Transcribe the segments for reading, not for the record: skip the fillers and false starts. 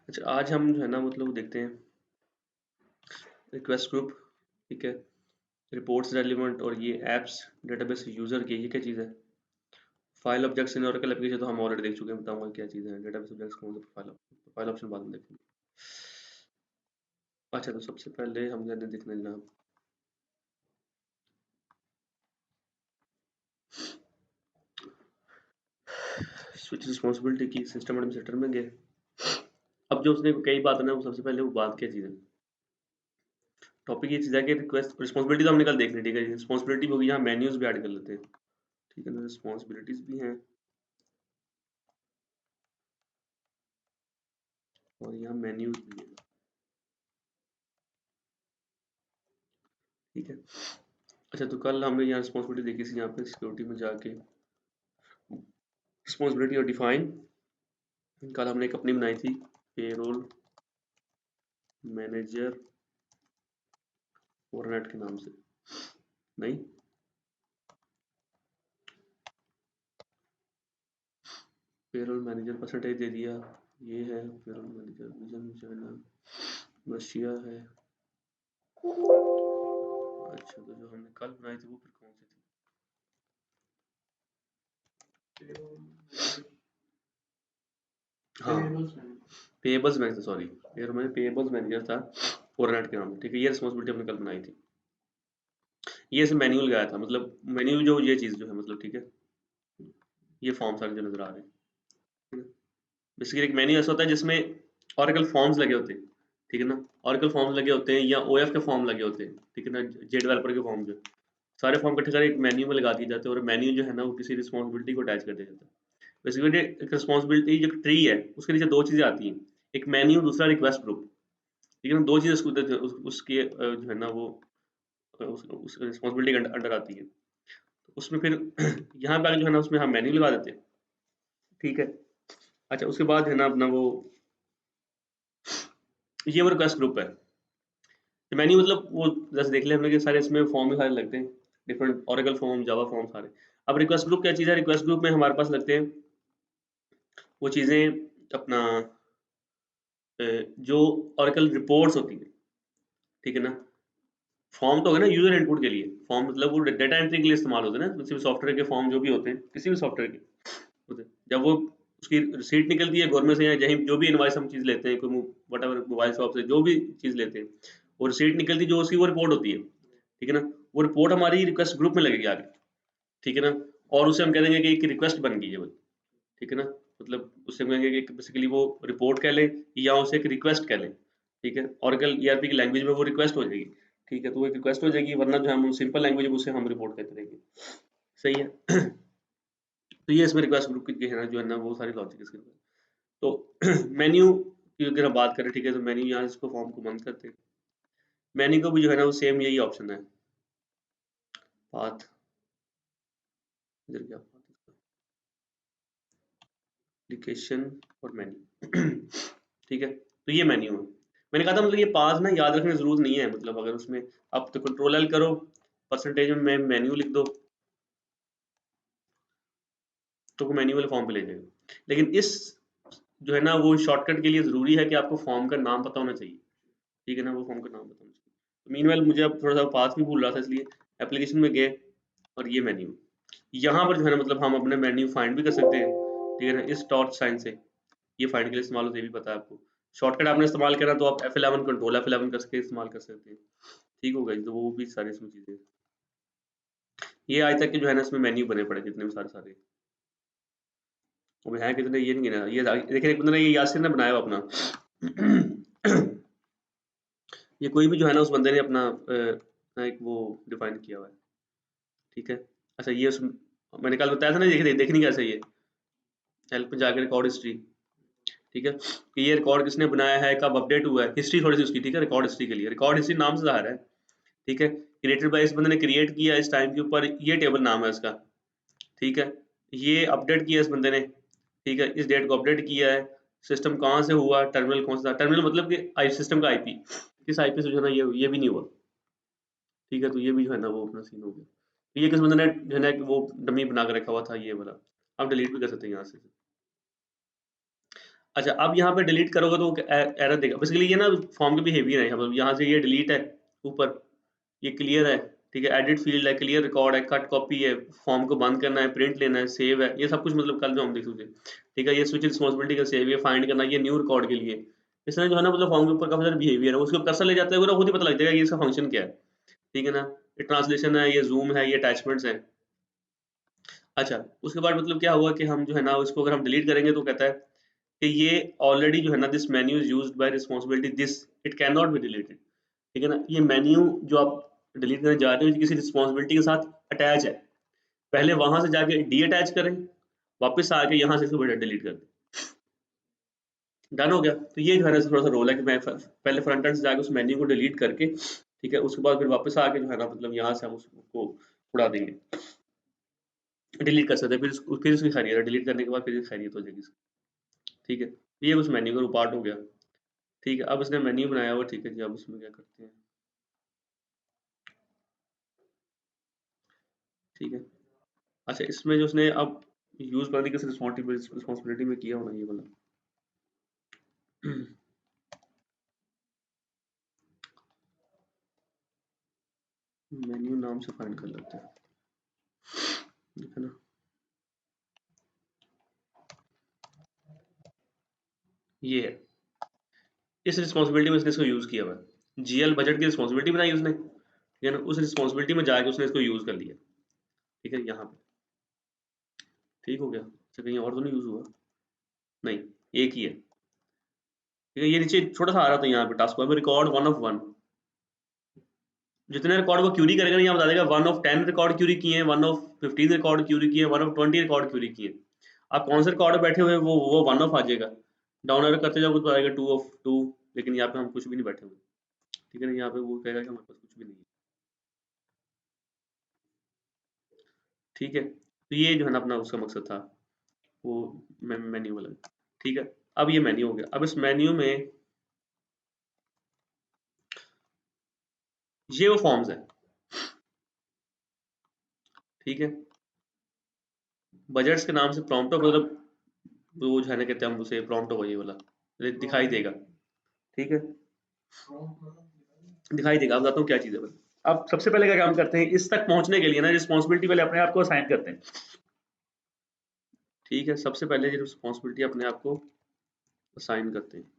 अच्छा, आज हम जो है ना मतलब देखते हैं रिक्वेस्ट ग्रुप, ठीक है, रिपोर्ट्स रेलिवेंट और ये एप्स डेटाबेस यूजर के, ये क्या चीज़ है? File objects in Oracle application तो हम ऑलरेडी देख चुके हैं, बताऊंगा क्या चीज़ है। डेटाबेस ऑब्जेक्ट्स कौन सा? फाइल ऑप्शन बाद में देखेंगे। अच्छा, तो सबसे पहले हम जाने देखने जनाब स्विच रिस्पॉन्सिबिलिटी की सिस्टम एडमिनिस्ट्रेटर में गए। अब जो उसने कई बात है ना, वो सबसे पहले वो बात क्या चीज़ है, टॉपिक ये चीज़ है कि रिक्वेस्ट रिस्पॉन्सिबिलिटी तो हमने कल देख ली, ठीक है। रिस्पॉन्सिबिलिटी होगी, यहाँ मेन्यूज भी ऐड कर लेते हैं, ठीक है ना। रिस्पॉन्सिबिलिटीज भी हैं और यहाँ मेन्यूज भी है, ठीक है। अच्छा, तो कल हमने यहाँ रिस्पॉन्सिबिलिटी देखी थी, यहाँ पे सिक्योरिटी में जाके रिस्पॉन्सिबिलिटी और डिफाइन, कल हमने एक अपनी बनाई थी, पेरोल मैनेजर ओवरनेट के नाम से। नहीं, पेरोल मैनेजर परसेंटेज दे दिया, ये है payroll manager vision China Russia है। अच्छा, तो जो हमने कल बनाई थी वो फिर कौन सी थी? हाँ, pebbles manager, sorry, pebbles manager था ओवरनेट के नाम, ठीक है। ये रिस्पॉन्सिबिलिटी हमने कल बनाई थी। ये इसमें मैनुअल गया था, मतलब मैनुअल जो ये चीज़ जो है मतलब, ठीक है, ये फॉर्म सारे जो नजर आ रहे हैं, बेसिकली एक मेन्यू ऐसा होता है जिसमें ऑरेकल फॉर्म्स लगे होते हैं, ठीक है ना। ऑरेकल फॉर्म्स लगे होते हैं या ओएफ के फॉर्म लगे होते हैं, ठीक है ना, जे डेवलपर के फॉर्म जो सारे फॉर्म इकट्ठे करके एक मेन्यू में लगा दिए जाते हैं और मेन्यू जो है ना वो किसी रिस्पॉन्सिबिलिटी को अटैच कर दिया जाता है। बेसिकली एक रिस्पॉन्सिबिलिटी जो ट्री है उसके नीचे दो चीजें आती हैं, एक मेन्यू, दूसरा रिक्वेस्ट ग्रुप, ठीक है ना। दो चीजें उसके जो है ना वो उस रिस्पॉन्सिबिलिटी के अंडर आती है। तो उसमें फिर यहाँ पे आगे जो है ना उसमें हम मेन्यू लगा देते हैं, ठीक है। अच्छा, उसके बाद है ना अपना वो ये वो रिक्वेस्ट ग्रुप है। मेन्यू मतलब वो जैसे देख लिया हमने कि सारे इसमें फॉर्म भी सारे लगते हैं, डिफरेंट ओरेकल फॉर्म, जावा फॉर्म सारे। अब रिक्वेस्ट ग्रुप क्या चीज़ है? रिक्वेस्ट ग्रुप में हमारे पास लगते हैं वो चीज़ें अपना जो ओरेकल रिपोर्ट्स होती है, ठीक है ना। फॉर्म तो है ना यूजर इनपुट के लिए, फॉर्म मतलब वो डेटा एंट्री के लिए इस्तेमाल होते हैं ना, किसी भी सॉफ्टवेयर के फॉर्म जो भी होते हैं, किसी भी सॉफ्टवेयर के होते हैं। जब वो उसकी रिसीट निकलती है गवर्नमेंट से या कहीं जो भी इनवॉइस हम चीज़ लेते हैं, कोई वट एवर मोबाइल शॉप से जो भी चीज़ लेते हैं, वो रिसीट निकलती है, जो उसकी वो रिपोर्ट होती है, ठीक है ना। वो रिपोर्ट हमारी रिक्वेस्ट ग्रुप में लगेगी आगे, ठीक है ना। और उसे हम कह देंगे कि एक रिक्वेस्ट बन गई है वो, ठीक है ना। मतलब उससे हम कहेंगे कि बेसिकली वो रिपोर्ट कह लें या उसे एक रिक्वेस्ट कह लें, ठीक है। ओरेकल ईआरपी की लैंग्वेज में वो रिक्वेस्ट हो जाएगी, ठीक है। तो वो एक रिक्वेस्ट हो जाएगी, वरना जो हम सिंपल लैंग्वेज है उसे हम रिपोर्ट कहते रहेंगे, सही है। तो ये इसमें रिक्वेस्ट ग्रुप की है ना जो है ना वो सारी लॉजिक इसके अंदर। तो मेन्यू की अगर हम बात करें, ठीक है, तो मेन्यू यहाँ इसको फॉर्म को बंद करते हैं। मेन्यू को भी जो है ना वो सेम यही ऑप्शन है, पाथ, इधर क्या पाथ, एप्लीकेशन और मेन्यू, ठीक है। तो ये मेन्यू है। मैंने कहा था मतलब ये पाथ ना याद रखने की जरूरत नहीं है, मतलब अगर उसमें आप तो कंट्रोल एल करो, परसेंटेज में मेन्यू लिख दो, तो वो मेन्यू वाले फॉर्म पे ले जाएगा। लेकिन इस जो है ना वो शॉर्टकट के लिए जरूरी है कि आपको फॉर्म का नाम पता होना चाहिए, ठीक है ना, वो फॉर्म का नाम पता होना चाहिए। तो मीनवाइल मुझे अब थोड़ा सा पाथ भी भूल रहा था, इसलिए एप्लीकेशन में गए और ये मेन्यू, यहाँ पर जो है ना मतलब हम अपने मेन्यू फाइंड भी कर सकते हैं, ठीक है ना, इस टॉर्च साइन से। ये फाइंड के लिए इस्तेमाल होता है, ये भी पता है आपको। शॉर्टकट आपने इस्तेमाल करना तो आप F11 कंट्रोल F11 करके इस्तेमाल कर सकते हैं, ठीक होगा जी। तो वो भी सारी इसमें चीजें, ये आज तक के जो है ना इसमें मेन्यू बने पड़े जितने भी सारे सारे, अब है कितने ये नहीं गिना। ये देखिए एक बंदे ने, ये यासिर ने बनाया हुआ अपना ये कोई भी जो है ना उस बंदे ने अपना एक वो डिफाइन किया हुआ है, ठीक है। अच्छा, ये उस मैंने कल बताया था ना, देखनी कैसे ये हेल्प में जाकर रिकॉर्ड हिस्ट्री, ठीक है, कि ये रिकॉर्ड किसने बनाया है, कब अपडेट हुआ है, हिस्ट्री थोड़ी सी उसकी, ठीक है। रिकॉर्ड हिस्ट्री के लिए रिकॉर्ड हिस्ट्री नाम से ज़ाहिर है, ठीक है। क्रिएटेड बाय, इस बंदे ने क्रिएट किया इस टाइम के ऊपर, ये टेबल नाम है इसका, ठीक है। ये अपडेट किया इस बंदे ने, ठीक है, इस डेट को अपडेट किया है। सिस्टम कहाँ से हुआ, टर्मिनल कौन सा था, टर्मिनल मतलब कि आई सिस्टम का आईपी, किस आईपी से जो है ना ये भी नहीं हुआ, ठीक है। तो ये भी जो है ना वो अपना सीन हो गया। तो ये किस बंदे ने जो है ना वो डमी बना के रखा हुआ था ये वाला, आप डिलीट भी कर सकते हैं यहाँ से। अच्छा, अब यहाँ पे डिलीट करोगे तो एरर देगा। बेसिकली ये ना फॉर्म के बिहेवियर है, मतलब यहाँ से ये डिलीट है, ऊपर ये क्लियर है, ठीक है, एडिट फील्ड है, क्लियर रिकॉर्ड है, कट कॉपी है, फॉर्म को बंद करना है, प्रिंट लेना है, सेव है, ये सब कुछ मतलब कल जो हम देख सकते हैं, ठीक है। ये स्विच रिस्पॉन्सिबिलिटी का सेव, ये फाइंड करना, ये न्यू रिकॉर्ड के लिए इस तरह जो है ना, मतलब फॉर्म के ऊपर काफी सारा बिहेवियर है, उसको कर्सर ले जाते हुए खुद ही पता लग जाएगा ये इसका फंक्शन क्या है, ठीक है ना। ये ट्रांसलेशन है, ये जूम है, ये अटैचमेंट्स है। अच्छा, उसके बाद मतलब क्या हुआ कि हम जो है ना इसको अगर हम डिलीट करेंगे तो कहता है कि ये ऑलरेडी जो है ना, this menu is used by responsibility this, it can not be deleted, ठीक है ना। ये मेन्यू जो आप डिलीट करने जा रहे हो किसी रिस्पांसिबिलिटी के साथ अटैच है, पहले वहां से जाके डी अटैच करें, वापस आके यहाँ से इसको डिलीट कर दें, डन हो गया। तो ये जो है ना थोड़ा सा रोल है कि मैं पहले फ्रंट एंड से जाके उस मेन्यू को डिलीट करके, ठीक है, उसके बाद फिर वापस आके जो है ना मतलब यहाँ से हम उसको उड़ा देंगे, डिलीट कर सकते हैं, फिर उसकी खैरियत है, डिलीट करने के बाद फिर खैरियत हो जाएगी, ठीक है। ये उस मेन्यू का पार्ट हो गया, ठीक है। अब उसने मेन्यू बनाया हुआ, ठीक है जी। अब इसमें क्या करते हैं, ठीक है। अच्छा, इसमें जो उसने अब यूज करने की रिस्पॉन्सिबिलिटी में किया होना ये वाला मेन्यू नाम से फाइंड कर लेते हैं, ठीक है ना। ये है, इस रिस्पॉन्सिबिलिटी में उसने इसको यूज किया हुआ है, जीएल बजट की रिस्पॉन्सिबिलिटी बनाई उसने, ठीक है ना, उस रिस्पॉन्सिबिलिटी में जाके उसने इसको यूज कर लिया, ठीक है, यहाँ पे ठीक हो गया। अच्छा, कहीं और तो नहीं यूज हुआ, नहीं, एक ही है, ठीक है। ये नीचे छोटा सा आ रहा था यहाँ पे टास्क में रिकॉर्ड 1 of 1, जितने रिकॉर्ड को क्यूरी करेगा ना यहाँ बता देगा 1 of 10 रिकॉर्ड क्यूरी किए हैं, 1 of 15 रिकॉर्ड क्यूरी किए हैं, 1 of 20 रिकॉर्ड क्यूरी किए हैं। आप कौन से रिकॉर्ड बैठे हुए वो 1 of आ जाएगा, डाउन एरो करते जाओ तो आएगा 2 of 2, लेकिन यहाँ पे हम कुछ भी नहीं बैठे हुए, ठीक है ना। यहाँ पे वो कहेगा कि हमारे पास कुछ भी नहीं है, ठीक है। तो ये जो है ना अपना उसका मकसद था, वो मेन्यू वाला, ठीक है। अब ये मेन्यू हो गया। अब इस मेन्यू में ये वो फॉर्म्स है, ठीक है। बजट्स के नाम से प्रॉम्प्ट मतलब वो जो है ना कहते हैं हम उसे प्रॉम्प्ट होगा, ये वाला दिखाई देगा, ठीक है, दिखाई देगा। अब बताता हूँ क्या चीज़ है भाई। अब सबसे पहले क्या काम करते हैं, इस तक पहुंचने के लिए ना रिस्पॉन्सिबिलिटी पहले अपने आप को असाइन करते हैं, ठीक है। सबसे पहले ये रिस्पॉन्सिबिलिटी अपने आप को असाइन करते हैं,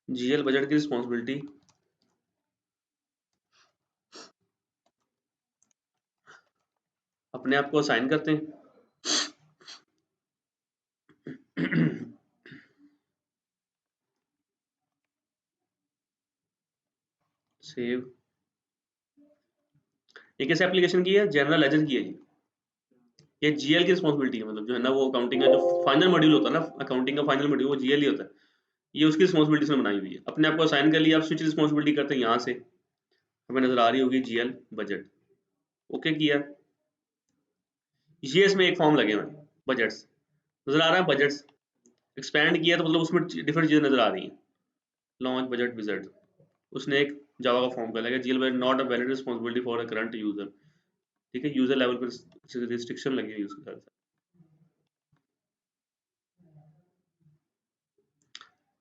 जीएल बजट की रिस्पॉन्सिबिलिटी अपने आप को असाइन करते हैं सेव, ये कैसे एप्लीकेशन की है, जनरल लेजर की है ये जीएल की रिस्पॉन्सिबिलिटी है, मतलब जो है ना वो अकाउंटिंग का जो फाइनल मॉड्यूल होता है ना, अकाउंटिंग का फाइनल मॉड्यूल वो जीएल ही होता है, ये उसकी रिस्पॉन्सिबिलिटी से बनाई हुई है। अपने आप को असाइन कर लिया। आप स्विच रिस्पॉन्सिबिलिटी करते हैं, यहाँ से हमें नजर आ रही होगी जीएल बजट, ओके किया। ये इसमें एक फॉर्म लगे हुए हैं बजट्स, नजर आ रहा है बजट्स, एक्सपैंड किया तो मतलब उसमें डिफरेंट चीजें नजर आ रही हैं, लॉन्च बजट विजिट, उसने एक जावा का फॉर्म कर लिया, GL budget not a valid responsibility for a current user, ठीक है, यूजर लेवल पर रिस्ट्रिक्शन लगी हुई है उसके साथ।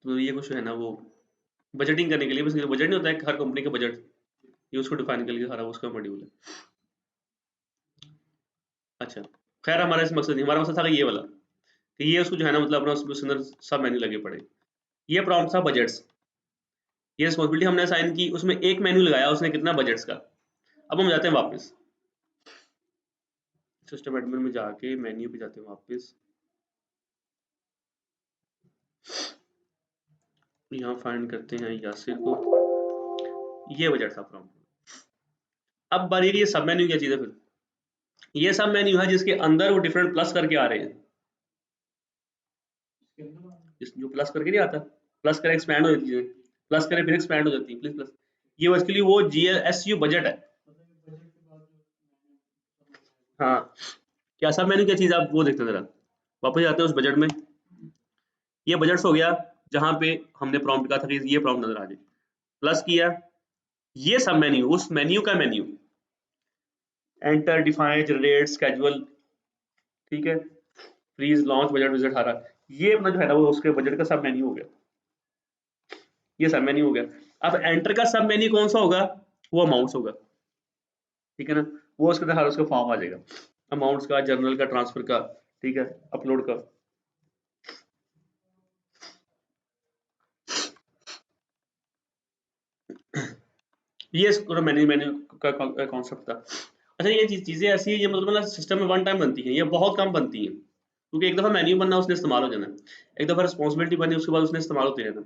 तो ये कुछ है ना वो बजटिंग करने के लिए, बस बजट नहीं होता है हर कंपनी का बजट, ये उसको डिफाइन करके सारा उसका मॉड्यूल है। अच्छा, खैर हमारा इस मकसद नहीं, हमारा मकसद था कि ये वाला, कि ये उसको जो है ना मतलब अपना उसके अंदर सब मेन्यू लगे पड़े। ये प्रॉम्प्ट था बजट्स, ये रिस्पॉन्सिबिलिटी हमने असाइन की, उसमें एक मेन्यू लगाया उसने कितना, बजट्स का। अब हम जाते हैं वापस सिस्टम एडमिन में जाके मेन्यू पे जाते हैं वापस, यहाँ फाइंड करते हैं यासिर को, ये बजट था प्रॉम्प्ट। अब बारी ये सब मेन्यू क्या चीज़ है, फिर ये सब मेन्यू है जिसके अंदर वो डिफरेंट प्लस करके आ रहे हैं, जो प्लस करके नहीं आता, प्लस करे एक्सपैंड हो जाती है, प्लस करे फिर एक्सपैंड हो जाती है, प्लस प्लस, ये उसके लिए वो जीएलएसयू बजट है। हाँ, क्या सब मेन्यू क्या चीज़, आप वो देखते हैं जरा, वापस जाते हैं उस बजट में, ये बजट्स हो गया जहाँ पे हमने प्रॉम्प्ट कहा था कि ये प्रॉम्प्ट नजर आ जाए, प्लस किया, ये सब मेन्यू उस मेन्यू का menu, enter define generate schedule, ठीक है। फ्रीज, लॉन्च, बजट, विजिट, हारा, ये अपना जो है ना वो उसके बजट का सब मेन्यू हो गया, ये सब मेन्यू हो गया। अब एंटर का सब मेन्यू कौन सा होगा, वो अमाउंट्स होगा, ठीक है ना, वो उसके अंदर हर उसका फॉर्म आ जाएगा, अमाउंट्स का, जर्नल का, ट्रांसफर का, ठीक है, अपलोड का। ये पूरा मेन्यू मेन्यू का कॉन्सेप्ट था। अच्छा ये चीजें ऐसी है, ये मतलब ना सिस्टम में वन टाइम बनती हैं, ये बहुत कम बनती हैं, क्योंकि एक दफा मेन्यू बनना उसने इस्तेमाल हो जाना, एक दफा रिस्पॉन्सिबिलिटी बनी उसके बाद उसने इस्तेमाल होते रहना।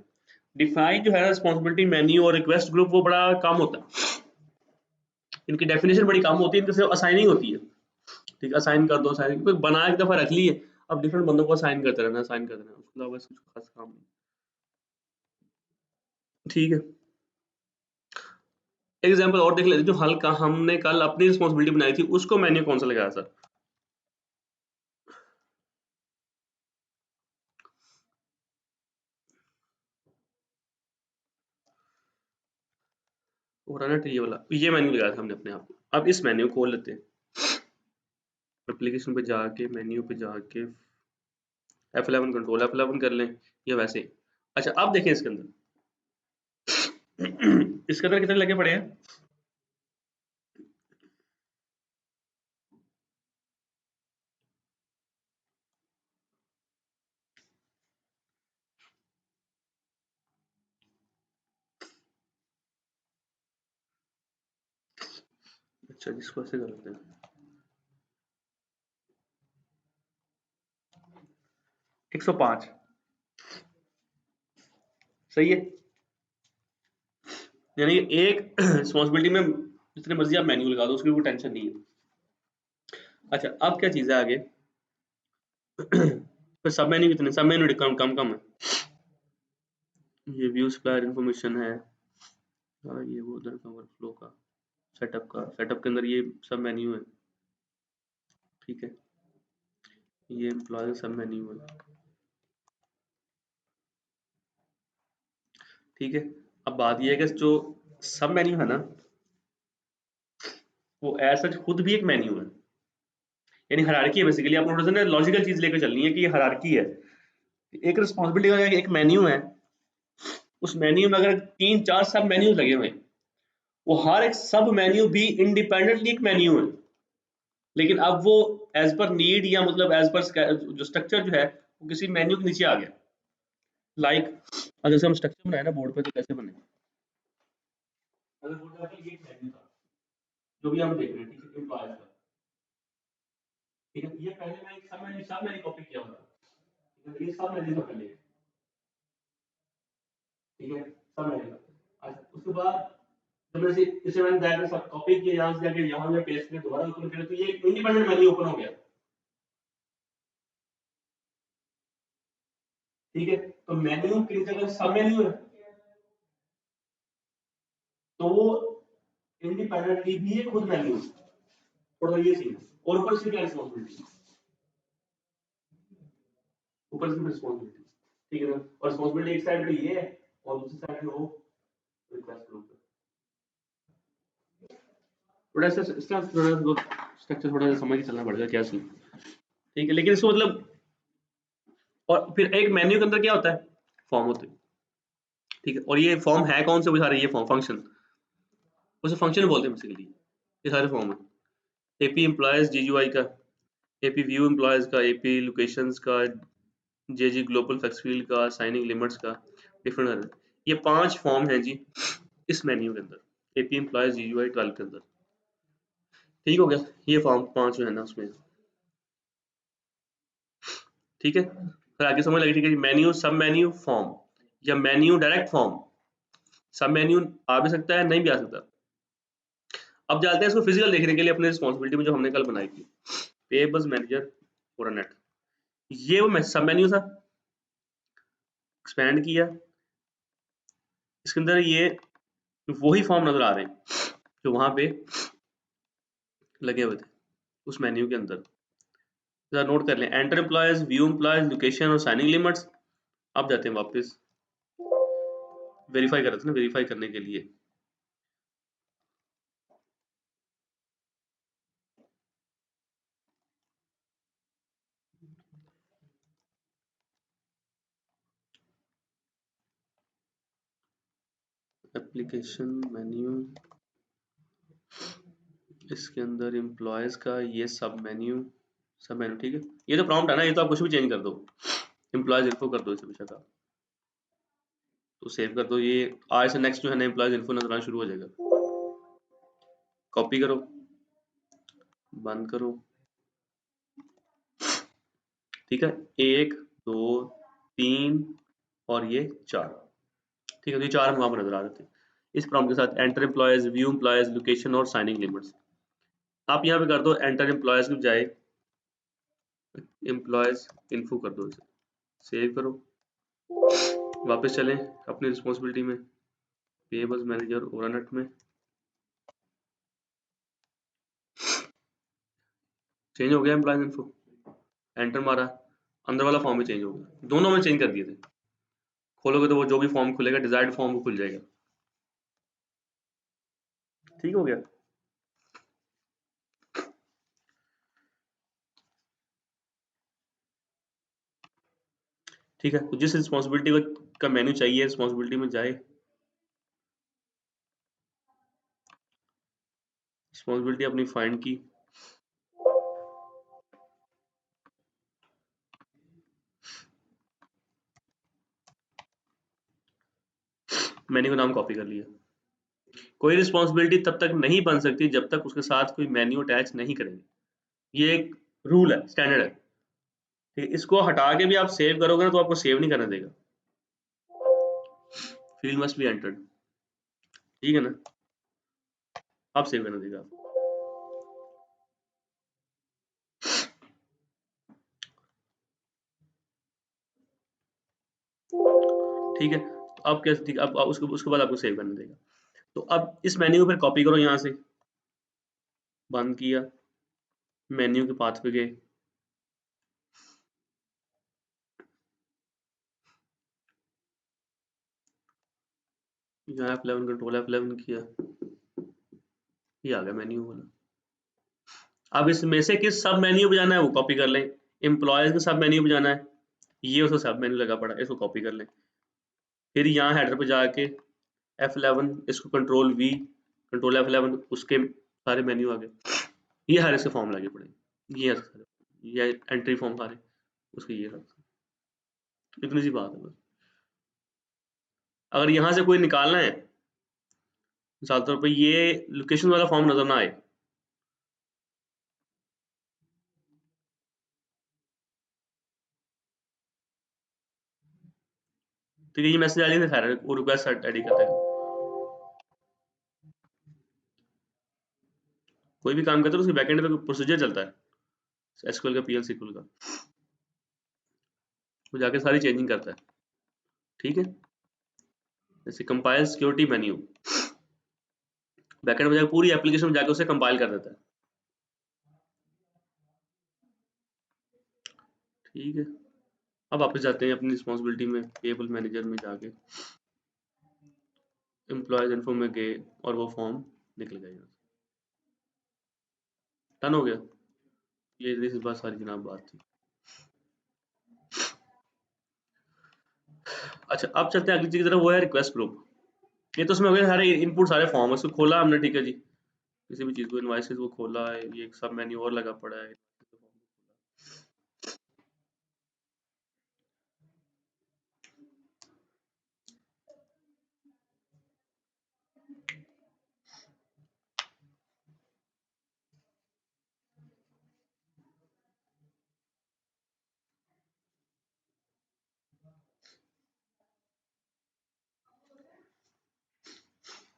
डिफाइन जो है रिस्पॉन्सिबिलिटी, मेन्यू और रिक्वेस्ट ग्रुप वो बड़ा कम होता है, इनकी डेफिनेशन बड़ी कम होती है, इनकी सिर्फ असाइनिंग होती है, ठीक है, असाइन कर दो, असाइन बना एक दफा रख लिए, अब डिफरेंट बंदों को असाइन करते रहना, असाइन करते रहना, उसके अलावा कुछ खास काम नहीं, ठीक है। एग्जाम्पल और देख लेते, जो हल का हमने कल अपनी रिस्पॉन्सिबिलिटी बनाई थी उसको मेन्यू कौन सा लगाया सर, हो रहा है ना, ये वाला, ये मेन्यू लगाया था हमने अपने आप। अब इस मेन्यू को खोल लेते हैं, एप्लीकेशन पे जाके, मेन्यू पे जाके, F11 कंट्रोल F11 कर लें, या वैसे ही। अच्छा अब देखें इसके अंदर इसके अंदर कितने लगे पड़े हैं, अच्छा जिसको ऐसे कर लेते हैं, 105, सही है, यानी एक रिस्पॉन्सिबिलिटी में जितने मर्जी आप मेन्यू लगा दो, उसकी कोई टेंशन नहीं है। अच्छा अब क्या चीज़ है आगे फिर सब मेन्यू कितने, सब मेन्यू कम कम कम है, ये व्यू सप्लायर इन्फॉर्मेशन है, ये वो उधर का वर्कफ्लो का, सेटअप का, सेटअप के अंदर ये सब मेन्यू है, ठीक है, ये एम्प्लॉय सब मेन्यू है, ठीक है। अब बात ये है कि जो सब मेन्यू है ना, वो एज सच खुद भी एक मेन्यू है, यानी हायरार्की है बेसिकली, आपको थोड़ा सा ना लॉजिकल चीज लेकर चलनी है कि ये हायरार्की है, एक रिस्पॉन्सिबिलिटी का एक मेन्यू है, उस मेन्यू में अगर 3-4 सब मेन्यू लगे हुए हैं, वो हर एक सब मेन्यू भी इंडिपेंडेंटली एक मेन्यू है, लेकिन अब वो एज पर नीड या मतलब एज पर जो स्ट्रक्चर जो है वो किसी मेन्यू के नीचे आ गया, लाइक अगर जैसे हम स्ट्रक्चर बनाए ना बोर्ड पे तो कैसे बने, अगर फॉर एग्जांपल ये एक मेन्यू था जो भी हम देख रहे हैं, ठीक है, एम्प्लॉयज का, ठीक है, ये पहले मैं एक सब मेन्यू कॉपी किया हुआ था, ठीक है, ये सब मेन्यू था पहले, ठीक है, सब मेन्यू था। अच्छा उसके बाद जब मैं इसे मैंने डायरेक्ट कॉपी किया, यहाँ से जाके यहाँ में पेस्ट किया, दोबारा ओपन किया, तो ये इंडिपेंडेंट मेन्यू ओपन हो गया, ठीक है। तो मेन्यू की जगह सब मेन्यू है, तो वो इंडिपेंडेंटली भी है, खुद मेन्यू है, थोड़ा ये सीन है। और ऊपर से क्या रिस्पॉन्सिबिलिटी, ऊपर से रिस्पॉन्सिबिलिटी, ठीक है ना, और रिस्पॉन्सिबिलिटी एक साइड पे ये है और दूसरी साइड पे वो रिक्वेस्ट ग्रुप है, थोड़ा सा इसका थोड़ा स्ट्रक्चर थोड़ा सा समझ के चलना पड़ेगा क्या सीन, ठीक है, लेकिन इसको मतलब, और फिर एक मेन्यू के अंदर क्या होता है, फॉर्म होते हैं, ठीक है, और ये फॉर्म है कौन से, वो सारे ये फॉर्म फंक्शन, उसे फंक्शन बोलते हैं बेसिकली, ये सारे फॉर्म है, एपी एम्प्लॉयज जीयूआई का, एपी व्यू एम्प्लॉयज का, एपी लोकेशंस का, जेजी ग्लोबल फ्लेक्सफील्ड का, साइनिंग लिमिट्स का, डिफरेंट, ये 5 फॉर्म हैं जी इस मेन्यू के अंदर, एपी एम्प्लॉयज जीयूआई 12 के अंदर, ठीक हो गया, ये फॉर्म 5 जो है ना उसमें, ठीक है, फिर आगे समझ लगी, ठीक है, मेन्यू, सब मेन्यू, फॉर्म, या मेन्यू डायरेक्ट फॉर्म, सब मेन्यू आ भी सकता है, नहीं भी आ सकता। अब जाते हैं इसको फिजिकल देखने के लिए अपने रिस्पॉन्सिबिलिटी में जो हमने कल बनाई थी, पेबल्स मैनेजर पूरा नेट, ये वो सब मेन्यू था, एक्सपैंड किया, इसके अंदर ये वही फॉर्म नजर आ रहे हैं जो वहां पे लगे हुए थे उस मेन्यू के अंदर, जरा नोट कर लें, enter employees, view employees, location और साइनिंग लिमिट्स। अब जाते हैं वापस, वेरीफाई कर रहे थे ना, वेरीफाई करने के लिए, एप्लीकेशन मेन्यू, इसके अंदर एम्प्लॉयज का ये सब मेन्यू, ठीक है। ये तो प्रॉम्प्ट है ना, ये तो आप कुछ भी चेंज कर दो, एम्प्लॉयज इन्फो कर दो इसे बेशक आप, तो सेव कर दो। ये आज से नेक्स्ट जो है ना एम्प्लॉयज इन्फो नजर आना शुरू हो जाएगा। कॉपी करो, बंद करो, ठीक है। 1 2 3 और ये 4, ठीक है। तो ये 4 वहां पर नजर आ रहे थे इस प्रॉम्प्ट के साथ। Enter employees, view employees, location और साइनिंग लिमिट्स। आप यहाँ पे कर दो एंटर एम्प्लॉयज की बजाय एम्प्लॉयज इन्फो कर दो इसे, सेव करो, वापस चलें अपनी रिस्पॉन्सिबिलिटी में, पेबल्स मैनेजर ओरानट में, चेंज हो गया एम्प्लॉयज इन्फो, एंटर मारा, अंदर वाला फॉर्म भी चेंज हो गया, दोनों में चेंज कर दिए थे। खोलोगे तो वो जो भी फॉर्म खुलेगा डिजायर्ड फॉर्म वो खुल जाएगा, ठीक हो गया। ठीक है, तो जिस रिस्पॉन्सिबिलिटी का मेन्यू चाहिए रिस्पॉन्सिबिलिटी में जाए, रिस्पॉन्सिबिलिटी अपनी फाइंड की, मेन्यू का नाम कॉपी कर लिया। कोई रिस्पॉन्सिबिलिटी तब तक नहीं बन सकती जब तक उसके साथ कोई मेन्यू अटैच नहीं करेंगे, ये एक रूल है, स्टैंडर्ड है, ठीक है। इसको हटा के भी आप सेव करोगे ना तो आपको सेव नहीं करने देगा, फील्ड मस्ट बी एंटर्ड, ठीक है ना, आप सेव करने देगा आपको। ठीक है, तो अब कैसे, ठीक, अब उसके बाद आपको सेव करने देगा। तो अब इस मेन्यू को फिर कॉपी करो, यहाँ से बंद किया, मेन्यू के पाथ पे गए, यहाँ F11 कंट्रोल F11 किया, ये आ गया मेन्यू वाला। अब इसमें से किस सब मेन्यू पे जाना है वो कॉपी कर लें, एम्प्लॉयज के सब मेन्यू पे जाना है, ये उसका सब मेन्यू लगा पड़ा है, इसको कॉपी कर लें। फिर यहाँ हेडर पे जाके F11 इसको कंट्रोल V, कंट्रोल F11, उसके सारे मेन्यू आ गए, ये हर इसके फॉर्म लगे पड़े, ये सारे, ये एंट्री फॉर्म सारे उसके, ये सब, इतनी सी बात है बस। अगर यहाँ से कोई निकालना है, मिसाल तौर पर ये लोकेशन वाला फॉर्म नजर ना आए, तो ये मैसेज आ जाए खैर वो रिक्वेस्ट आईडी करता है, कोई भी काम करता है तो उसके बैकएंड पे प्रोसीजर चलता है एसक्यूएल का, पीएल सीक्वल का, वो जाके सारी चेंजिंग करता है, ठीक है। जैसे कंपाइल सिक्योरिटी मेन्यू, बैकएंड में जाकर पूरी एप्लीकेशन में जाकर उसे कंपाइल कर देता है, ठीक है। अब वापस जाते हैं अपनी रिस्पॉन्सिबिलिटी में, पेबल मैनेजर में जाके एम्प्लॉयज इन्फो में गए और वो फॉर्म निकल गया यहाँ से, डन हो गया। ये इस बात सारी जनाब बात थी। अच्छा, अब चलते हैं अगली चीज की तरफ, वो है रिक्वेस्ट ग्रुप। ये तो उसमें हो गए सारे इनपुट, सारे फॉर्म, उसको खोला हमने, ठीक है जी, किसी भी चीज को, इनवाइसेस को खोला है, ये एक सब मेन्यू और लगा पड़ा है,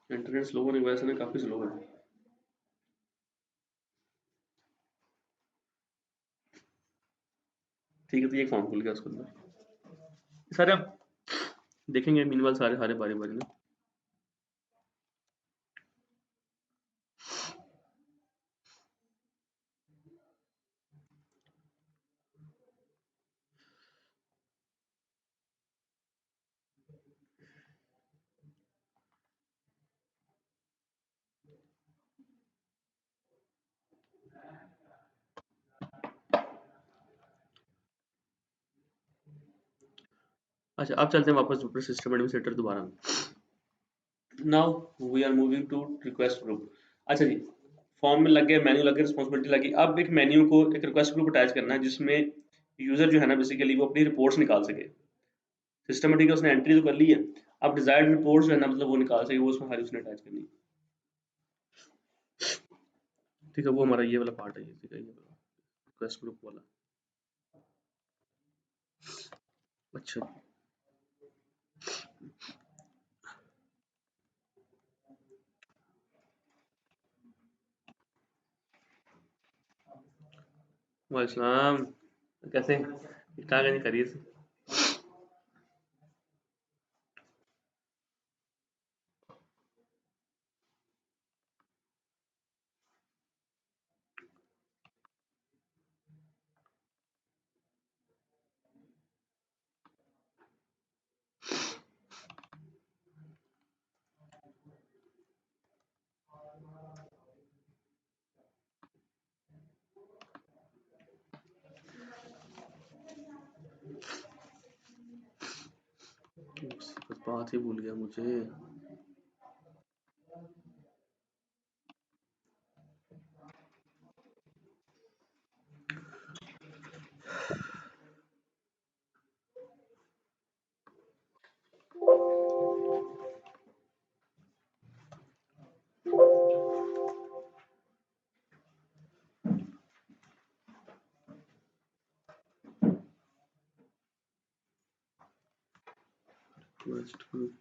इंटरनेट स्लो होने की वजह से ना काफी स्लो है। ठीक है, तो ये फॉर्म खुल गया उसके अंदर, सारे आप देखेंगे मीनवाइल सारे सारे बारी बारी में। अच्छा, अब चलते हैं वापस ऊपर सिस्टम एडमिनिस्ट्रेटर दोबारा। Now we are moving to request group. अच्छा जी, फॉर्म में लग गए, मेन्यू लग गए, रिस्पॉन्सिबिलिटी लगी। अब एक मेन्यू को एक रिक्वेस्ट ग्रुप अटैच करना है जिसमें यूजर जो है ना बेसिकली वो अपनी रिपोर्ट्स निकाल सके। सिस्टमेटिक है, उसने एंट्री तो कर ली है, अब डिजायर्ड रिपोर्ट्स जो है ना मतलब वो निकाल सके, वो उसमें सारी उसने अटैच करनी है। ठीक है, वो हमारा ये वाला पार्ट है, ये ठीक है, ये वाला रिक्वेस्ट ग्रुप वाला। अच्छा, वालेकुम, कैसे ठीक ठाक है जी, करिए से। बस बात ही भूल गया मुझे। रिक्वेस्ट ग्रुप,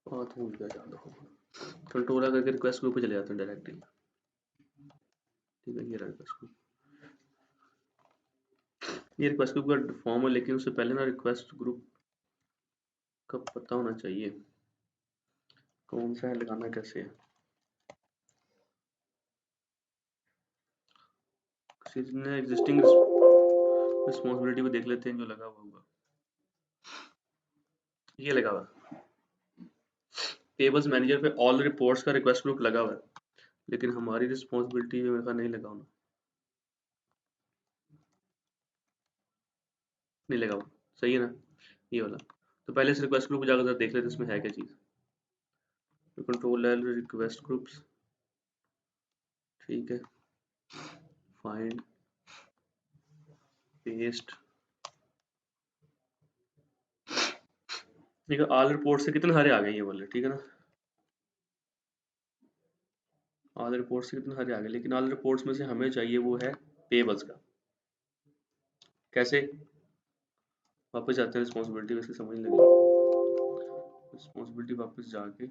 बात भूल गया, जानो कंट्रोल करके रिक्वेस्ट ग्रुप पे चले जाते हैं डायरेक्टली। ठीक है, ये रहा रिक्वेस्ट ग्रुप, ये रिक्वेस्ट ग्रुप का फॉर्म है, लेकिन उससे पहले ना रिक्वेस्ट ग्रुप का पता होना चाहिए कौन सा है, लगाना कैसे है। किसी ने एग्जिस्टिंग रिस्पॉन्सिबिलिटी पे देख लेते हैं जो लगा हुआ होगा। ये लगा हुआ टेबल्स मैनेजर पे ऑल रिपोर्ट्स का रिक्वेस्ट ग्रुप लगा हुआ है, लेकिन हमारी रिस्पॉन्सिबिलिटी में मेरे ख्याल नहीं लगा होना, नहीं लगा हुआ। सही है ना, ये वाला। तो पहले इस रिक्वेस्ट ग्रुप जाकर देख लेते इसमें है क्या चीज़। तो कंट्रोल एल रिक्वेस्ट ग्रुप्स, ठीक है, फाइंड पेस्ट, ठीक है, ऑल रिपोर्ट से कितने सारे आ गए ये वाले, ठीक है ना, ऑल रिपोर्ट से कितने सारे आ गए, लेकिन ऑल रिपोर्ट्स में से हमें चाहिए वो है पेबल्स का। कैसे, वापस जाते हैं रिस्पॉन्सिबिलिटी, वैसे समझ लगी रिस्पॉन्सिबिलिटी, वापस जाके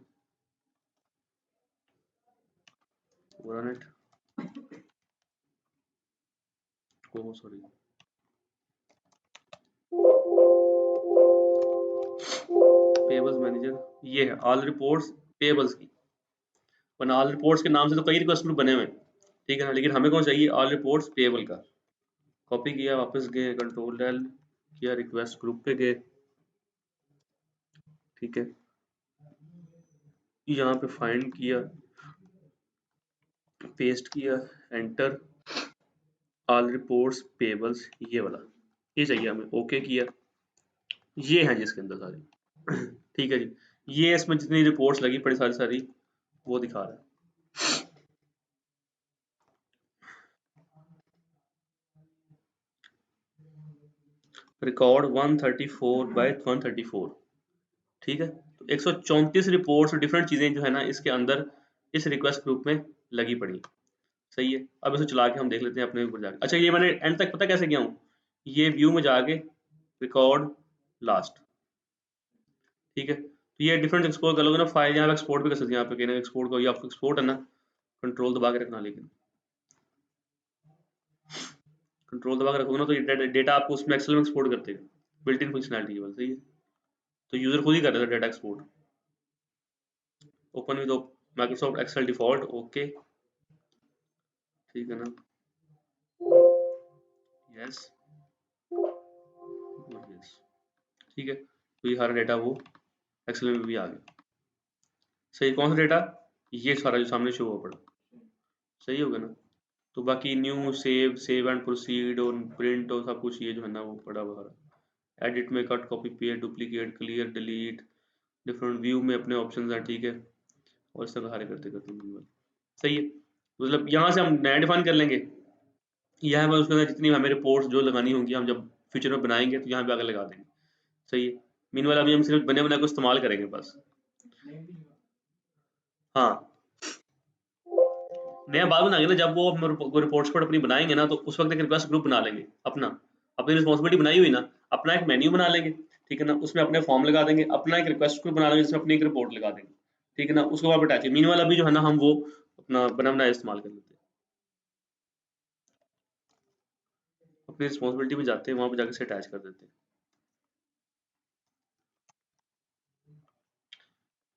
run it, oh sorry, pebbles manager, ये है ऑल रिपोर्ट्स पेबल्स की। वरना ऑल रिपोर्ट्स के नाम से तो कई रिक्वेस्ट ग्रुप बने हुए हैं, ठीक है ना, लेकिन हमें कौन चाहिए, ऑल रिपोर्ट्स पेबल का। कॉपी किया, वापस गए, कंट्रोल एल किया, रिक्वेस्ट ग्रुप पे गए, ठीक है, यहाँ पे फाइंड किया, पेस्ट किया, एंटर, ऑल रिपोर्ट्स पेबल्स, ये वाला, ये चाहिए हमें, ओके किया, ये है जिसके अंदर सारी ठीक है जी, ये इसमें जितनी रिपोर्ट्स लगी पड़ी सारी सारी वो दिखा रहा है। रिकॉर्ड 134/134, ठीक है। तो 134 रिपोर्ट्स और डिफरेंट चीजें जो है ना इसके अंदर इस रिक्वेस्ट ग्रुप में लगी पड़ी, सही है। अब इसे चला के हम देख लेते हैं अपने ऊपर जाके। अच्छा, ये मैंने एंड तक पता कैसे किया हूँ, ये व्यू में जाके रिकॉर्ड लास्ट, ठीक है। तो ये डिफरेंट एक्सपोर्ट कर लोगे ना फाइल, यहाँ पे एक्सपोर्ट भी कर सकते हैं, यहाँ पे कहना एक्सपोर्ट करो, ये आपको एक्सपोर्ट है ना, कंट्रोल दबा के रखना, लेकिन कंट्रोल दबा के रखोगे ना तो ये डेटा आपको उसमें एक्सेल में एक्सपोर्ट कर देगा, बिल्ट इन फंक्शनैलिटी के बाद, सही है। तो यूजर खुद ही कर रहा था data export. Open with Microsoft Excel default, okay, ठीक है ना, यस यस, ठीक है। तो ये सारा डेटा वो एक्सेल में भी आ गया, सही। कौन सा डेटा, ये सारा जो सामने शो हुआ पड़ा, सही हो गया ना। तो बाकी न्यू, सेव एंड प्रोसीड और प्रिंट और सब कुछ ये जो है ना वो पड़ा हुआ है। एडिट में cut, copy paste, duplicate, clear, delete, different view में अपने ऑप्शंस हैं, ठीक है। और इस तरह सारे करते करते manual, सही है। मतलब यहाँ से हम नया डिफाइन कर लेंगे, यहाँ पर उसके अंदर जितनी हमें रिपोर्ट्स जो लगानी होंगी हम जब फ्यूचर में बनाएंगे तो यहाँ पे आगे लगा देंगे, सही है। मीनवाइल अभी हम सिर्फ बने बनाए को इस्तेमाल करेंगे बस। हाँ, नया बाद बनाएंगे ना, जब वो हम रिपोर्ट्स पर अपनी बनाएंगे ना तो उस वक्त एक रिक्वेस्ट ग्रुप बना लेंगे अपना, अपनी रिस्पॉन्सिबिलिटी बनाई हुई ना, अपना एक मेन्यू बना लेंगे, ठीक है ना, उसमें अपने फॉर्म लगा देंगे, अपना एक रिक्वेस्ट ग्रुप बना लेंगे जिसमें अपनी एक रिपोर्ट लगा देंगे, ठीक है ना। उसके बाद अटैच मीनवाइल अभी जो है ना हम वो अपना बना बनाया इस्तेमाल कर लेते हैं, अपनी रिस्पॉन्सिबिलिटी भी जाते हैं वहां पर जाकर से अटैच कर देते हैं।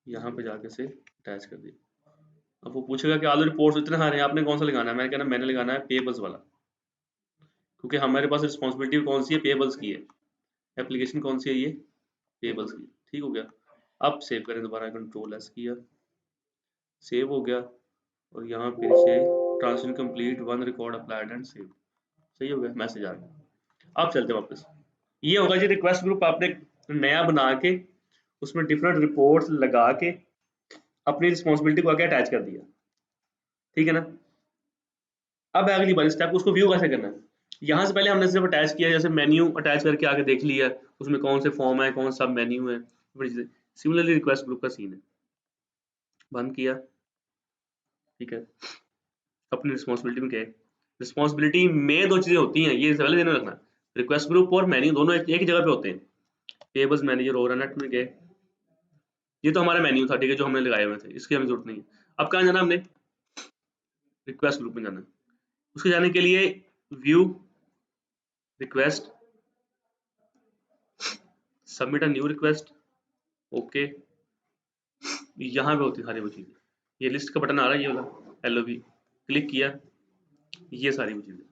यहाँ पे जाके से अटैच कर दिया। अब वो पूछेगा कि आलू रिपोर्ट्स इतने सारे हैं, आपने कौन सा लगाना है, मैंने कहना मैंने लगाना है पेबल्स वाला, क्योंकि हमारे पास रिस्पॉन्सिबिलिटी कौन सी है, पेबल्स की है, एप्लीकेशन कौन सी है, ये पेबल्स की, ठीक हो गया। अब सेव करें दोबारा, कंट्रोल एस किया, सेव हो गया, और यहाँ पे से transaction complete, one record applied and save, सही हो गया, मैसेज आ गया। अब चलते वापस, ये होगा जी रिक्वेस्ट ग्रुप आपने नया बना के उसमें डिफरेंट रिपोर्ट्स लगा के अपनी रिस्पॉन्सिबिलिटी को आगे अटैच कर दिया, ठीक है ना। अब है अगली बार स्टेप, उसको व्यू कैसे करना है। यहाँ से पहले हमने सिर्फ अटैच किया, जैसे मेन्यू अटैच करके आके देख लिया, उसमें कौन से फॉर्म है, कौन सा मेन्यू है, सिमिलरली रिक्वेस्ट ग्रुप का सीन है, बंद किया, ठीक है। अपनी रिस्पॉन्सिबिलिटी में क्या है, रिस्पॉन्सिबिलिटी में दो चीजें होती हैं, ये पहले ध्यान रखना, रिक्वेस्ट ग्रुप और मेन्यू दोनों एक ही जगह पे होते हैं, टेबल्स मैनेजर और नेट में गए, ये तो हमारा मेन्यू था, ठीक है, जो हमने लगाए हुए थे, इसकी हमें जरूरत नहीं है। अब कहाँ जाना हमने, रिक्वेस्ट ग्रुप में जाना है। उसके जाने के लिए view, request, submit a new request, okay, यहाँ पे होती है सारी वो चीजें, ये लिस्ट का बटन आ रहा है ये वाला, एलओवी, क्लिक किया, ये सारी वो चीजें,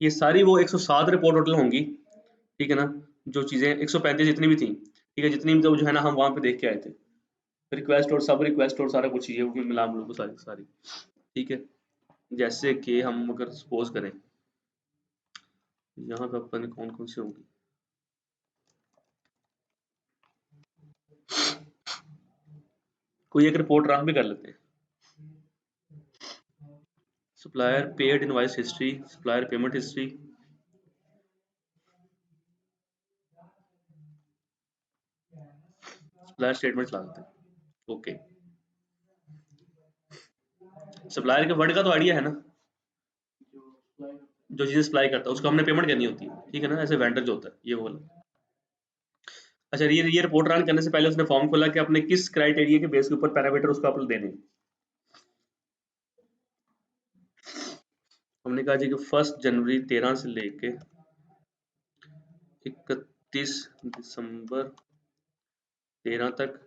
ये सारी वो 107 रिपोर्ट टोटल होंगी, ठीक है ना। जो चीजें 135 जितनी भी थी, ठीक है, जितनी भी तो जो है ना हम वहां पे देख के आए थे, रिक्वेस्ट और सब रिक्वेस्ट और सारा कुछ चीजें उसमें मिला मिलो सारी सारी, ठीक है। जैसे कि हम अगर सपोज करें यहाँ पे अपन कौन कौन सी होंगी, कोई एक रिपोर्ट रन भी कर लेते हैं, supplier paid invoice history, supplier payment history, supplier statement चला देते हैं, ओके। सप्लायर के वर्ड का तो आइडिया है ना, जो चीजें सप्लाई करता है उसको हमने पेमेंट करनी होती है, ठीक है ना, ऐसे वेंडर जो होता है ये वाला। अच्छा, ये रिपोर्ट रन करने से पहले उसने फॉर्म खोला कि अपने किस क्राइटेरिया के बेस के ऊपर पैरामीटर उसको आप देने, हमने कहा जी कि 1 जनवरी 13 से लेके 31 दिसंबर 13 तक,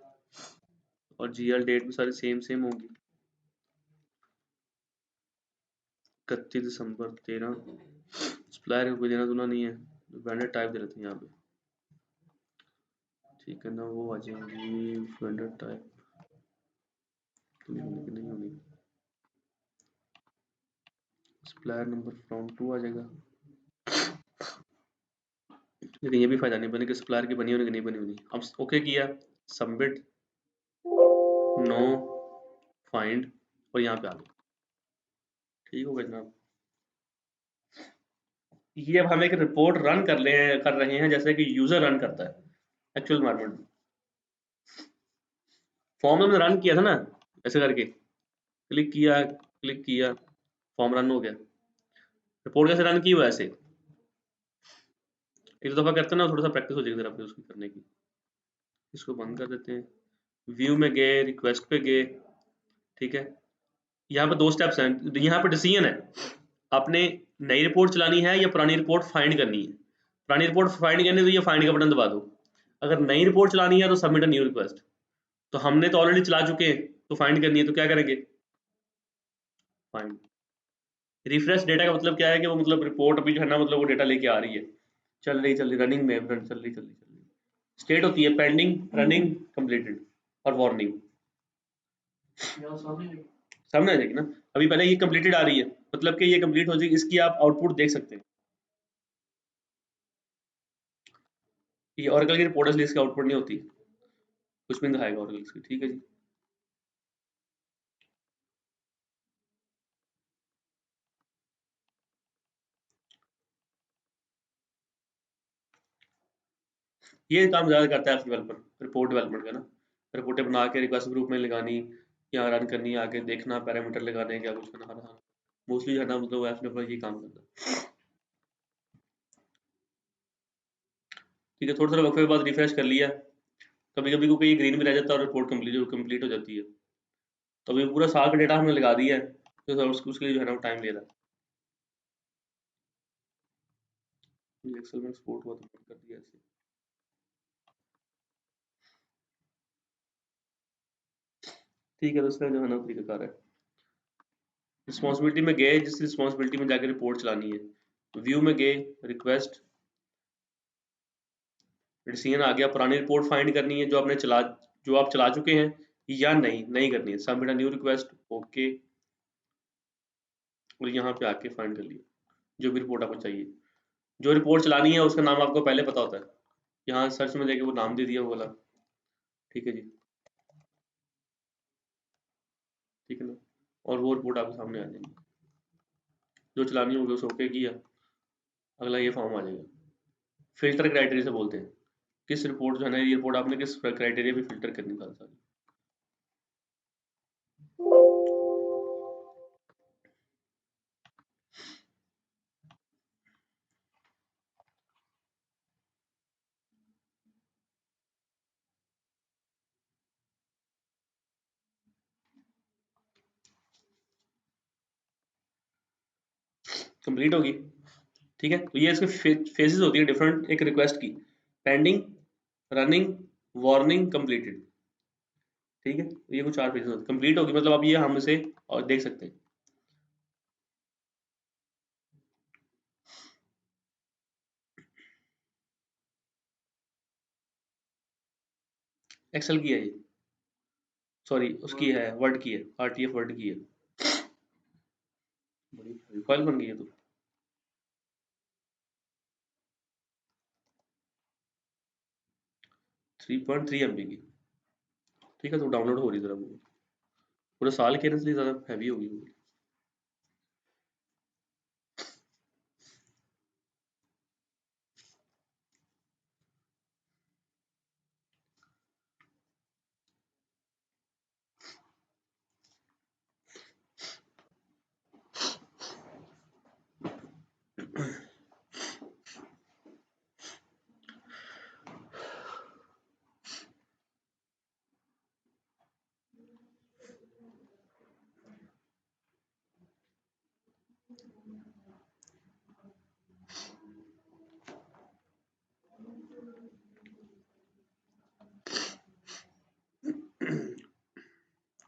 और जीएल डेट भी सारी सेम सेम होंगी, 31 दिसंबर 13, सप्लायर को कोई देना दुना नहीं है, वेंडर टाइप दे देते हैं यहाँ पे, ठीक है ना, वो आ जाएंगी वेंडर टाइप, नहीं होनी कि नहीं होनी, सप्लायर नंबर फ्रॉम 2 आ जाएगा, लेकिन ये भी फायदा नहीं बने कि सप्लायर की बनी होनी कि नहीं बनी होनी। अब ओके किया, सबमिट, नो, फाइंड, और यहाँ पे आ गया, ठीक हो गया जनाब। ये अब हम एक रिपोर्ट रन कर रहे हैं जैसे कि यूजर रन करता है एक्चुअल एनवायरनमेंट में। फॉर्म हमने रन किया था ना, ऐसे करके क्लिक किया, फॉर्म रन हो गया। रिपोर्ट कैसे रन की हुआ ऐसे, एक दो दफा करते हैं ना, थोड़ा सा प्रैक्टिस हो जाएगी फिर आपको उसकी करने की। इसको बंद कर देते हैं, व्यू में गए, रिक्वेस्ट पे गए, ठीक है। यहाँ पे दो स्टेप्स हैं, यहाँ पे डिसीजन है आपने नई रिपोर्ट चलानी है या पुरानी रिपोर्ट फाइंड करनी है। पुरानी रिपोर्ट फाइंड करनी है तो ये फाइंड का बटन दबा दो, अगर नई रिपोर्ट चलानी है तो सबमिट अ न्यू रिक्वेस्ट। तो हमने तो ऑलरेडी चला चुके हैं, तो फाइंड करनी है तो क्या करेंगे, फाइंड। रिफ्रेश डेटा का मतलब क्या है कि वो मतलब रिपोर्ट अभी जो है ना, मतलब वो डेटा लेके आ रही है, चल रही रनिंग में, चल रही। स्टेट होती है पेंडिंग, रनिंग, कंप्लीटेड और वार्निंग। सामने आ जाएगी ना, अभी पहले ये कंप्लीटेड आ रही है, मतलब कि ये कंप्लीट हो जाएगी, इसकी आप आउटपुट देख सकते हैं। ये ऑरेकल की रिपोर्ट लिस्ट की आउटपुट नहीं होती, कुछ भी नहीं दिखाएगा ऑरेकल की, ठीक है जी। ये काम ज्यादा करता है डेवलपर, रिपोर्ट डेवलपमेंट का ना, रिपोर्टें बना के रिक्वेस्ट ग्रुप में लगानी, या रन करनी, आगे देखना, पैरामीटर लगाने, क्या कुछ करना, हर मोस्टली जो है ना, मतलब ऐप डेवलपर ये काम करता है। ठीक है, थोड़ा थोड़ा वक्त के बाद रिफ्रेश कर लिया, कभी कभी को ये ग्रीन भी रह जाता है और रिपोर्ट कंप्लीट हो जाती है। तो अभी पूरा साल का डेटा हमने लगा दिया है, तो उसके लिए जो है ना टाइम ले रहा है। एक्सेल में एक्सपोर्ट हुआ तो बंद कर दिया ऐसे। ठीक है, तो उसका जो है ना तरीकाकार है। रिस्पॉन्सिबिलिटी में गए, जिस रिस्पॉन्सिबिलिटी में जाकर रिपोर्ट चलानी है, व्यू में गए, रिक्वेस्ट, डिसीजन आ गया, पुरानी रिपोर्ट फाइंड करनी है जो आप चला चुके हैं, या नहीं करनी है, सबमिट न्यू रिक्वेस्ट, ओके। और यहाँ पे आके फाइंड कर लिया जो भी रिपोर्ट आपको चाहिए, जो रिपोर्ट चलानी है उसका नाम आपको पहले पता होता है, यहाँ सर्च में जाके वो नाम दे दिया वो वाला, ठीक है जी, ठीक है ना। और वो रिपोर्ट आपके सामने आ जाएगी, जो चलानी होगी उसे ओके किया, अगला ये फॉर्म आ जाएगा। फिल्टर क्राइटेरिया से बोलते हैं, किस रिपोर्ट जो है ना, ये रिपोर्ट आपने किस क्राइटेरिया पे फिल्टर करनी है सारी। कंप्लीट होगी, ठीक है। तो ये इसके फेजेस होती है डिफरेंट, एक रिक्वेस्ट की पेंडिंग, रनिंग, वार्निंग, कंप्लीटेड, ठीक है। तो ये कुछ 4 फेजेस होते हैं, कंप्लीट होगी मतलब अब ये हम इसे और देख सकते हैं। एक्सेल की है ये, सॉरी उसकी है, वर्ड की है, आरटीएफ वर्ड की है, बड़ी फाइल बन गई है तो। 3.3 MB की, ठीक है, तो डाउनलोड हो रही है जरा वो, पूरे साल के लिए ज़्यादा हैवी होगी वो।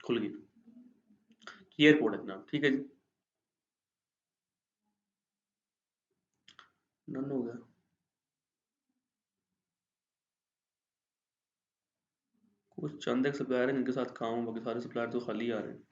खुल गई, क्लियर कोड है जनाब, ठीक है जी, डन हो गया। कुछ चंद एक सप्लायर हैं जिनके साथ काम हो, बाकी सारे सप्लायर तो खाली आ रहे हैं।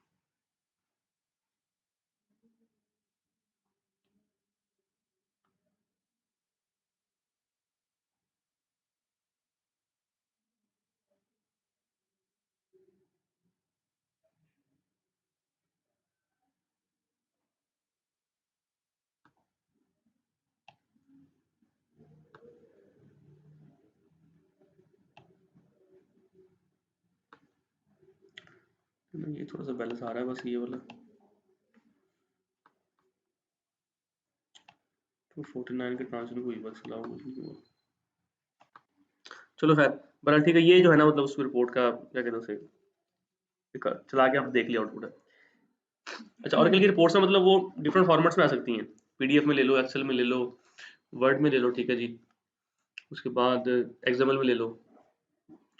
ये थोड़ा सा बैलेंस आ रहा है बस ये वाला 249 के ट्रांसफर हुई बस चलो खैर बहरहाल ठीक है। ये जो है ना मतलब उस रिपोर्ट का क्या कहते हैं उसे चला के आप देख लिया आउटपुट है। अच्छा ऑरेकल की रिपोर्ट्स में मतलब वो डिफरेंट फॉर्मेट्स में आ सकती हैं, पीडीएफ में ले लो, एक्सेल में ले लो, वर्ड में ले लो, ठीक है जी। उसके बाद एक्सएमएल में ले लो,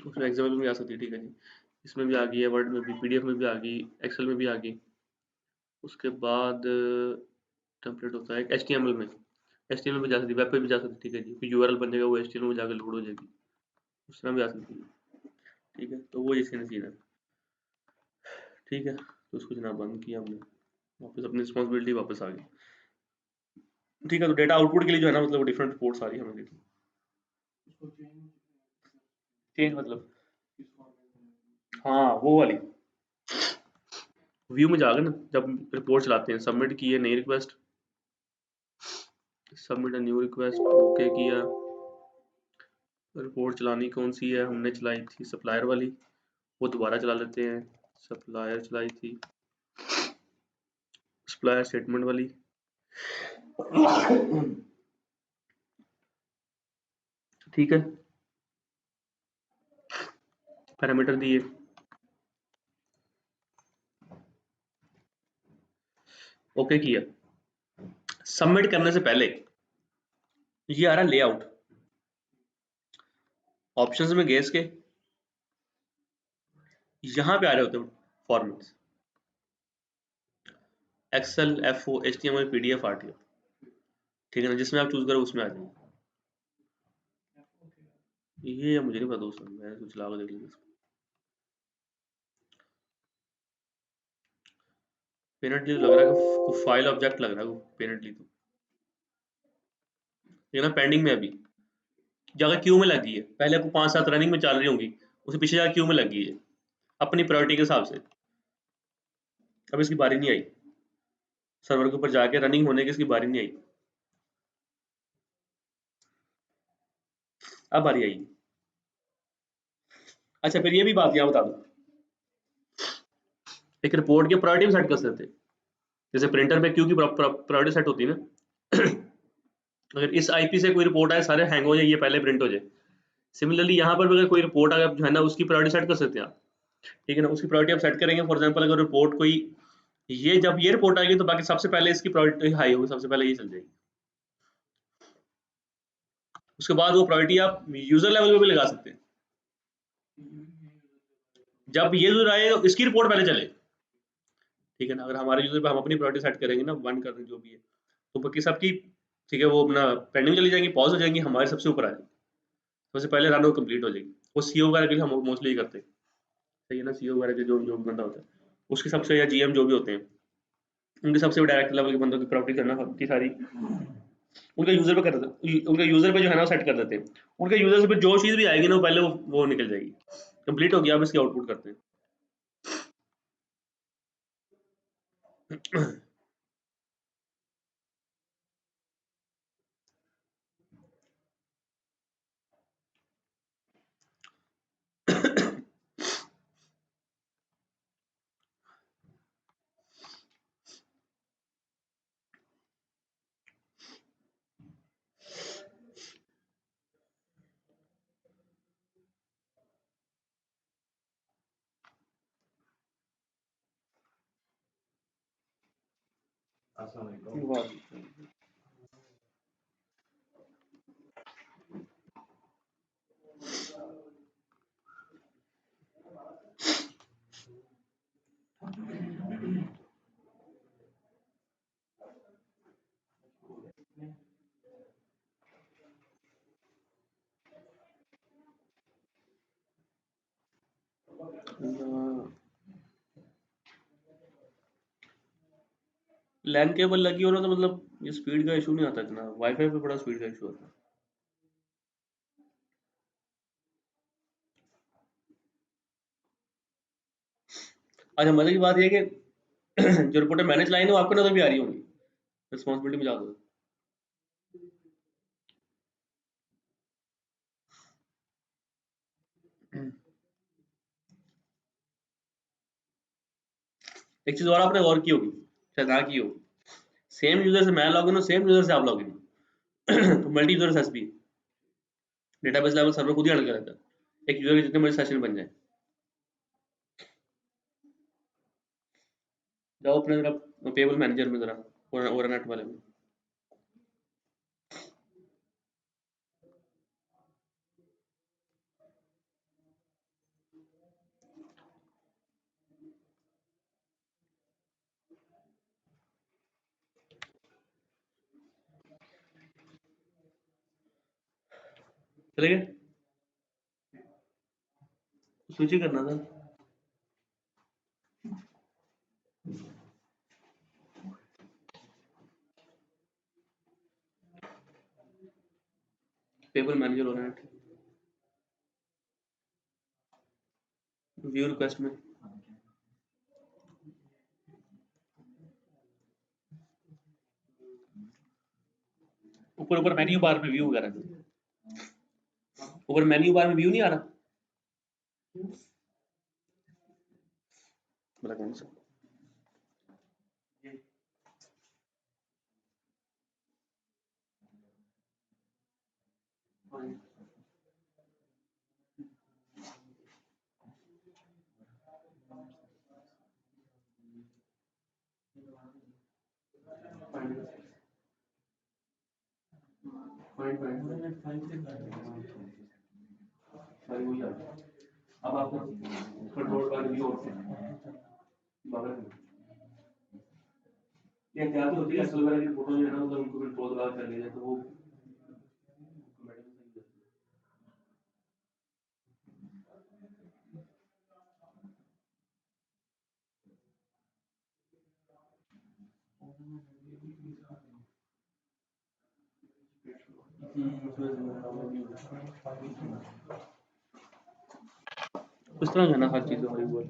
उसमें एक्सएमएल में भी आ सकती है, ठीक है जी। इसमें भी आ गई है, वर्ड में भी, पीडीएफ में भी आ गई, एक्सेल में भी आ गई। उसके बाद टेम्पलेट होता है एचटीएमएल में, एचटीएमएल में जा सकती है, वेब पे भी जा सकती है, ठीक है जी। फिर यूआरएल बन जाएगा, वो एचटीएमएल में जाकर लोड हो जाएगी, उस तरह भी आ सकती है, ठीक है। तो वो ये सीन है, ठीक है। तो उसको जनाब बंद किया हमने, वापस अपनी रिस्पॉन्सिबिलिटी वापस आ गई, ठीक है। तो डेटा आउटपुट के लिए जो है ना मतलब डिफरेंट रिपोर्ट्स आ रही है हमें देखिए। चेंज मतलब हाँ वो वाली व्यू में जाकर ना जब रिपोर्ट चलाते हैं, सबमिट की है नई request, submit new request, okay किया। रिपोर्ट चलानी कौन सी है, हमने चलाई थी सप्लायर वाली, वो दोबारा चला लेते हैं। सप्लायर चलाई थी, सप्लायर स्टेटमेंट वाली ठीक है। पैरामीटर दिए, ओके किया। सबमिट करने से पहले ये आ रहा लेआउट, ऑप्शंस में गैस के यहाँ पे आ रहे होते हैं formats, Excel, FO, HTML, PDF, RTF, ठीक है ना। जिसमें आप चूज करो उसमें आ जाएंगे। ये मुझे नहीं पता दोस्तों, मैंने तो चला के देख लिया। पेनल्टी लग रहा है कि फाइल ऑब्जेक्ट लग रहा है पेनल्टी, तो ये ना पेंडिंग में अभी जगह क्यू में लगी है, पहले आपको 5-7 रनिंग में चल रही होंगी, उससे पीछे जाकर क्यू में लगी है अपनी प्रायोरिटी के हिसाब से। अब इसकी बारी नहीं आई, सर्वर के ऊपर जाके रनिंग होने की इसकी बारी नहीं आई, अब बारी आई। अच्छा फिर ये भी बात यहाँ बता दो, एक रिपोर्ट की प्रायोरिटी सेट कर सकते हैं, जैसे प्रिंटर पे क्यू की प्रायोरिटी सेट होती है ना अगर इस आईपी से कोई रिपोर्ट आए सारे हैंग हो जाए, ये पहले प्रिंट हो जाए। सिमिलरली यहाँ पर भी अगर कोई रिपोर्ट अगर जो है ना उसकी प्रायोरिटी सेट कर सकते हैं आप, ठीक है ना। उसकी प्रायोरिटी आप सेट करेंगे, फॉर एग्जांपल अगर रिपोर्ट कोई ये जब ये रिपोर्ट आएगी तो बाकी सबसे पहले इसकी प्रायोरिटी हाई होगी, सबसे पहले ये चल जाएगी। उसके बाद वो प्रायोरिटी आप यूजर लेवल पे भी लगा सकते हैं, जब ये यूजर आए तो इसकी रिपोर्ट पहले चले, ठीक है ना। अगर हमारे यूजर पे हम अपनी प्रायोरिटी सेट करेंगे ना, वन कर जो भी है, तो बाकी सबकी ठीक है वो अपना पेंडिंग चली जाएंगी, पॉज हो जाएंगी, हमारे सबसे ऊपर आ जाएगी, सबसे पहले रन वो कंप्लीट हो जाएगी। वो सीओ वगैरह के लिए हम मोस्टली करते हैं, सही है ना। सीओ वगैरह के जो जो बंदा होता है उसके सबसे, या जीएम जो भी होते हैं उनके सबसे डायरेक्ट लेवल के बंदों की प्रायोरिटी करना की सारी उनका यूजर पे कर देते, उनका यूजर पे जो है ना सेट कर देते हैं। उनके यूजर पे जो चीज भी आएगी ना वो पहले वो निकल जाएगी, कंप्लीट हो गया, अब इसकी आउटपुट करते हैं। लैन केबल लगी हो ना तो मतलब ये स्पीड का इशू नहीं आता इतना, वाईफाई पे बड़ा स्पीड का इशू आता है। अच्छा मजे की बात ये है कि जो रिपोर्टर मैंने चलाई ना वो आपको नजर भी आ रही होंगी, रिस्पॉन्सिबिलिटी में जा दो। एक चीज और आपने गौर की होगी, शायद ना की हो, सेम यूजर से मैं लॉगिन हूँ, सेम यूजर से आप लॉगिन हो तो multi user SSP, database level server खुद ही हैंडल कर लेता है, एक यूजर के जितने मर्जी सेशन बन जाए। जाओ अपने जरा पेबल मैनेजर में जरा ओवरनेट वाले में, चले गए, स्विच ही करना था। पेबल मैनेजर ओवरनेट व्यू रिक्वेस्ट में ऊपर ऊपर मेन्यू बार में व्यू वगैरह, ऊपर मेन्यू बार में व्यू नहीं आ रहा, बोला कौन सा? अब आपको कंट्रोल बार व्यू ये क्या होती है एक्सेल वगैरह की फोटो जो है ना, मतलब उनको कंट्रोल बार कर लेते हैं तो वो इस तरह है ना हर चीज हमारी वो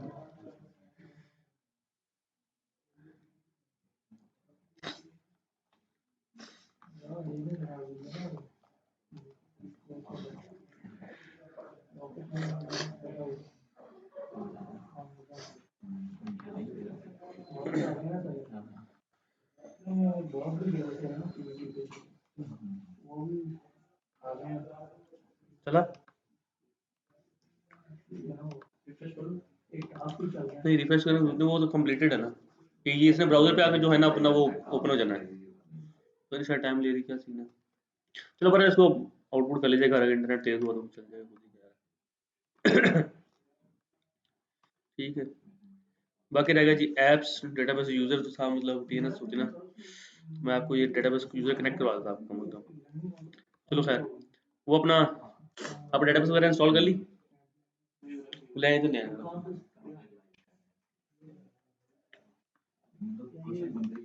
चला नहीं, रिफ्रेश करने वो तो कंप्लीटेड है ना, ये इसने ब्राउजर पे आके जो है ना अपना वो ओपन हो जाना है, तो शायद टाइम ले रही, क्या सीन है। चलो पर इसको आउटपुट कर लीजिए, घर इंटरनेट तेज हुआ तो चल जाएगा ठीक है। बाकी रहेगा जी एप्स डेटाबेस यूजर तो था, मतलब टीएनएस होती ना, मैं आपको ये डेटाबेस यूजर कनेक्ट करवा देता आपका मतलब। चलो खैर, वो अपना आप डेटाबेस वगैरह इंस्टॉल कर ली, ले आए तो नहीं आए